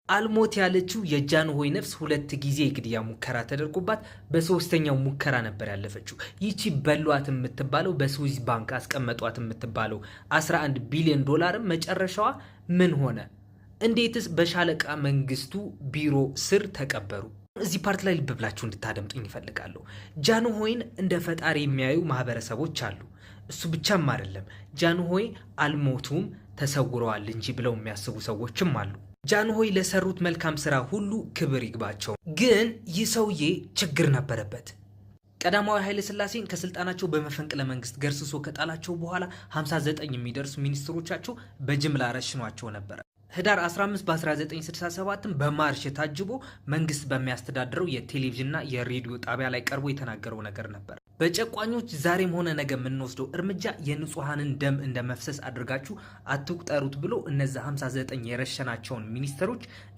አልሞት ያለችው የጃንሆይ ነፍስ ሁለት ጊዜ ግድያ ሙከራ ተደርጎባት በሶስተኛው ሙከራ ነበር ያለፈችው። ይቺ በሏት የምትባለው በስዊዝ ባንክ አስቀመጧት የምትባለው 11 ቢሊዮን ዶላር መጨረሻዋ ምን ሆነ? እንዴትስ በሻለቃ መንግስቱ ቢሮ ስር ተቀበሩ? እዚህ ፓርት ላይ ልብ ብላችሁ እንድታደምጡኝ ይፈልጋለሁ። ጃንሆይን እንደ ፈጣሪ የሚያዩ ማህበረሰቦች አሉ። እሱ ብቻም አይደለም፣ ጃንሆይ አልሞቱም ተሰውረዋል እንጂ ብለው የሚያስቡ ሰዎችም አሉ። ጃንሆይ ለሰሩት መልካም ስራ ሁሉ ክብር ይግባቸው። ግን ይህ ሰውዬ ችግር ነበረበት። ቀዳማዊ ኃይለ ሥላሴን ከስልጣናቸው በመፈንቅለ መንግስት ገርስሶ ከጣላቸው በኋላ 59 የሚደርሱ ሚኒስትሮቻቸው በጅምላ ረሽኗቸው ነበር። ህዳር 15 በ1967 በማርሽ ታጅቦ መንግስት በሚያስተዳድረው የቴሌቪዥንና የሬዲዮ ጣቢያ ላይ ቀርቦ የተናገረው ነገር ነበር። በጨቋኞች ዛሬም ሆነ ነገ የምንወስደው እርምጃ የንጹሃንን ደም እንደ መፍሰስ አድርጋችሁ አትቁጠሩት ብሎ እነዚህ 59 የረሸናቸውን ሚኒስትሮች